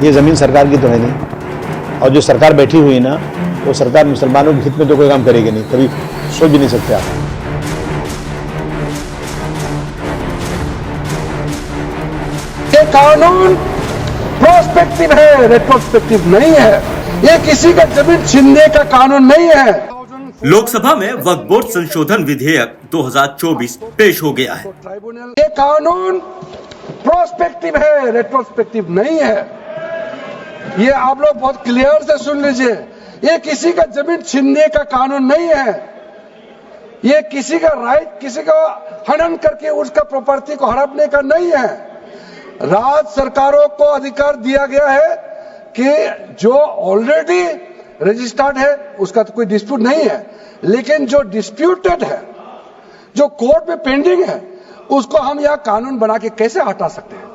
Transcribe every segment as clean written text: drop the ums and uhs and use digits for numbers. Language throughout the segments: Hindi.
ये ज़मीन सरकार की तो है नहीं, और जो सरकार बैठी हुई है ना, वो सरकार मुसलमानों के हित में तो कोई काम करेगी नहीं, कभी सोच भी नहीं सकते आप। ये कानून प्रोस्पेक्टिव है, रेट्रोस्पेक्टिव नहीं है। ये किसी का जमीन छीनने का कानून नहीं है। लोकसभा में वक्फ बोर्ड संशोधन विधेयक 2024 पेश हो गया है। ये कानून प्रोस्पेक्टिव है, रेट्रोस्पेक्टिव नहीं है। ये आप लोग बहुत क्लियर से सुन लीजिए। ये किसी का जमीन छीनने का कानून नहीं है। ये किसी का राइट, किसी का हनन करके उसका प्रॉपर्टी को हड़पने का नहीं है। राज्य सरकारों को अधिकार दिया गया है कि जो ऑलरेडी रजिस्टर्ड है उसका तो कोई डिस्प्यूट नहीं है, लेकिन जो डिस्प्यूटेड है, जो कोर्ट में पेंडिंग है, उसको हम यहाँ कानून बना के कैसे हटा सकते हैं?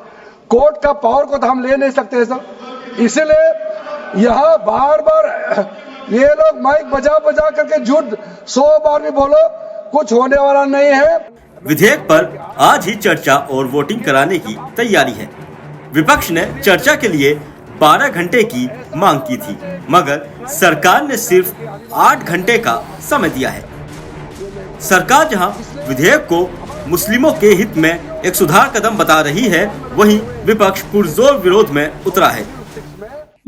कोर्ट का पावर को तो हम ले नहीं सकते सर। इसलिए यहाँ बार बार ये लोग माइक बजा बजा करके झूठ 100 बार भी बोलो, कुछ होने वाला नहीं है। विधेयक पर आज ही चर्चा और वोटिंग कराने की तैयारी है। विपक्ष ने चर्चा के लिए 12 घंटे की मांग की थी, मगर सरकार ने सिर्फ 8 घंटे का समय दिया है। सरकार जहां विधेयक को मुस्लिमों के हित में एक सुधार कदम बता रही है, वहीं विपक्ष पुरजोर विरोध में उतरा है।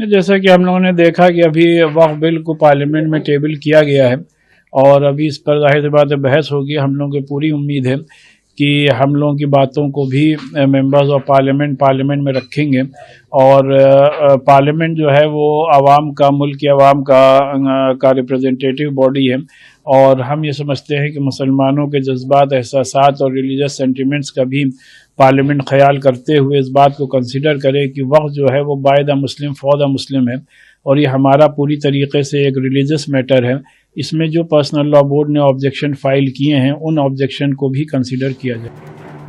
जैसा कि हम लोगों ने देखा कि अभी वक्फ बिल को पार्लियामेंट में टेबल किया गया है और अभी इस पर जाहिर सी बात है बहस होगी। हम लोगों की पूरी उम्मीद है कि हम लोगों की बातों को भी मेंबर्स ऑफ पार्लियामेंट में रखेंगे और पार्लियामेंट जो है वो आवाम का, मुल्क की आवाम का रिप्रेजेंटेटिव बॉडी है और हम ये समझते हैं कि मुसलमानों के जज्बात, एहसासात और रिलीजियस सेंटिमेंट्स का भी पार्लियामेंट ख्याल करते हुए इस बात को कंसिडर करे कि वक्त जो है वो by the Muslim for the Muslim है और ये हमारा पूरी तरीके से एक रिलीजियस मैटर है। इसमें जो पर्सनल लॉ बोर्ड ने ऑब्जेक्शन फाइल किए हैं, उन ऑब्जेक्शन को भी कंसिडर किया जाए।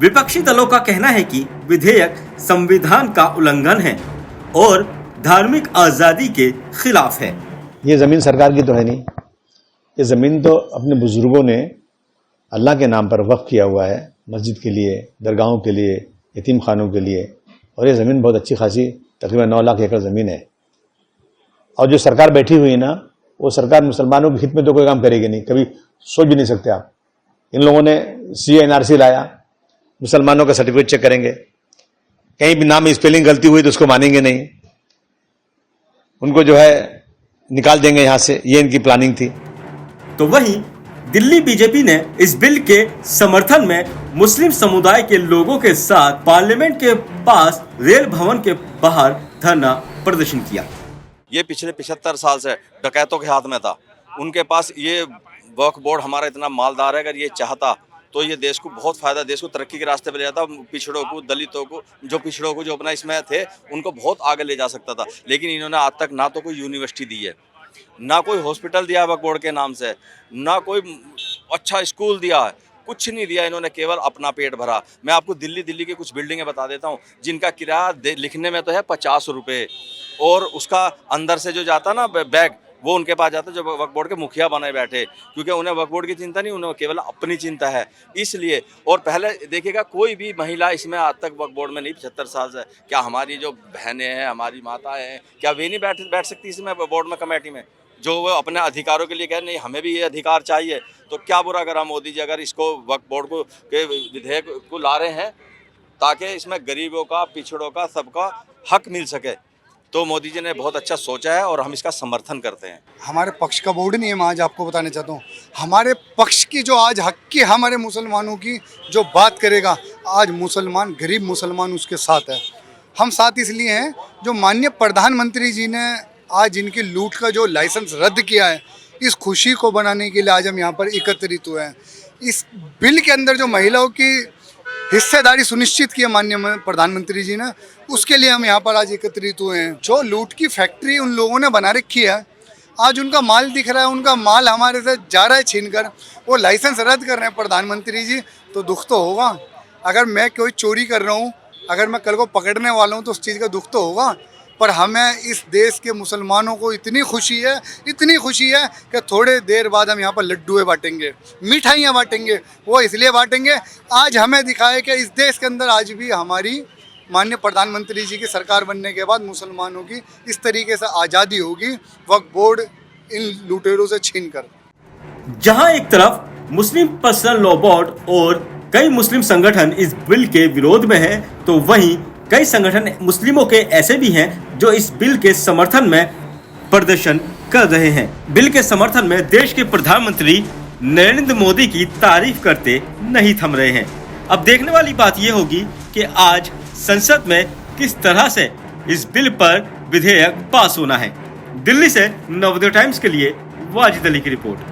विपक्षी दलों का कहना है कि विधेयक संविधान का उल्लंघन है और धार्मिक आजादी के खिलाफ है। ये ज़मीन सरकार की तो है नहीं, ये ज़मीन तो अपने बुजुर्गों ने अल्लाह के नाम पर वक्फ किया हुआ है, मस्जिद के लिए, दरगाहों के लिए, यतीम खानों के लिए, और ये ज़मीन बहुत अच्छी खासी तकरीबन 9 लाख एकड़ ज़मीन है। और जो सरकार बैठी हुई है ना, वो सरकार मुसलमानों के हित में तो कोई काम करेगी नहीं, कभी सोच भी नहीं सकते आप। इन लोगों ने CA/NRC लाया, मुसलमानों का सर्टिफिकेट चेक करेंगे, कहीं भी नाम में स्पेलिंग गलती हुई तो उसको मानेंगे नहीं, उनको जो है निकाल देंगे यहाँ से। ये इनकी प्लानिंग थी। तो वहीं दिल्ली बीजेपी ने इस बिल के समर्थन में मुस्लिम समुदाय के लोगों के साथ पार्लियामेंट के पास रेल भवन के बाहर धरना प्रदर्शन किया। ये पिछले 75 साल से डकैतों के हाथ में था। उनके पास ये वक्फ बोर्ड हमारा इतना मालदार है, अगर ये चाहता तो ये देश को बहुत फायदा, देश को तरक्की के रास्ते पे ले जाता। पिछड़ों को, दलितों को, जो अपना इसमें थे, उनको बहुत आगे ले जा सकता था। लेकिन इन्होंने आज तक ना तो कोई यूनिवर्सिटी दी है, ना कोई हॉस्पिटल दिया वक्फ बोर्ड के नाम से, ना कोई अच्छा स्कूल दिया है, कुछ नहीं दिया। इन्होंने केवल अपना पेट भरा। मैं आपको दिल्ली की कुछ बिल्डिंगें बता देता हूँ जिनका किराया लिखने में तो है 50 रुपये, और उसका अंदर से जो जाता ना बैग, वो उनके पास जाता जो वक्फ बोर्ड के मुखिया बने बैठे, क्योंकि उन्हें वक्फ बोर्ड की चिंता नहीं, उन्हें केवल अपनी चिंता है। इसलिए, और पहले देखिएगा कोई भी महिला इसमें आज तक वक्फ बोर्ड में नहीं, 75 साल से। क्या हमारी जो बहनें हैं, हमारी माताएं हैं, क्या वे नहीं बैठ सकती इसमें बोर्ड में, कमेटी में, जो वो अपने अधिकारों के लिए कह नहीं हमें भी ये अधिकार चाहिए? तो क्या बुरा करा मोदी जी अगर इसको वक्फ बोर्ड को के विधेयक को ला रहे हैं ताकि इसमें गरीबों का, पिछड़ों का, सबका हक मिल सके। तो मोदी जी ने बहुत अच्छा सोचा है और हम इसका समर्थन करते हैं। हमारे पक्ष का बोर्ड नहीं है, मैं आज आपको बताना चाहता हूँ। हमारे पक्ष की जो आज हक की, हमारे मुसलमानों की जो बात करेगा, आज मुसलमान, गरीब मुसलमान उसके साथ है। हम साथ इसलिए हैं जो माननीय प्रधानमंत्री जी ने आज इनकी लूट का जो लाइसेंस रद्द किया है, इस खुशी को बनाने के लिए आज हम यहाँ पर एकत्रित हुए हैं। इस बिल के अंदर जो महिलाओं की हिस्सेदारी सुनिश्चित की है माननीय प्रधानमंत्री जी ने, उसके लिए हम यहाँ पर आज एकत्रित हुए हैं। जो लूट की फैक्ट्री उन लोगों ने बना रखी है, आज उनका माल दिख रहा है, उनका माल हमारे से जा रहा है छीन कर, वो लाइसेंस रद्द कर रहे हैं प्रधानमंत्री जी, तो दुख तो होगा। अगर मैं कोई चोरी कर रहा हूँ, अगर मैं कल को पकड़ने वाला हूँ, तो उस चीज़ का दुख तो होगा। पर हमें इस देश के मुसलमानों को इतनी खुशी है कि थोड़े देर बाद हम यहाँ पर लड्डुएँ बांटेंगे, मिठाइयाँ बांटेंगे। वो इसलिए बांटेंगे, आज हमें दिखाए कि इस देश के अंदर आज भी हमारी माननीय प्रधानमंत्री जी की सरकार बनने के बाद मुसलमानों की इस तरीके से आज़ादी होगी, वक्फ बोर्ड इन लुटेरों से छीन कर। जहां एक तरफ मुस्लिम पर्सनल लॉ बोर्ड और कई मुस्लिम संगठन इस बिल के विरोध में हैं, तो वहीं कई संगठन मुस्लिमों के ऐसे भी हैं जो इस बिल के समर्थन में प्रदर्शन कर रहे हैं। बिल के समर्थन में देश के प्रधानमंत्री नरेंद्र मोदी की तारीफ करते नहीं थम रहे हैं। अब देखने वाली बात यह होगी कि आज संसद में किस तरह से इस बिल पर विधेयक पास होना है। दिल्ली से नवोदय टाइम्स के लिए वाजिद अली की रिपोर्ट।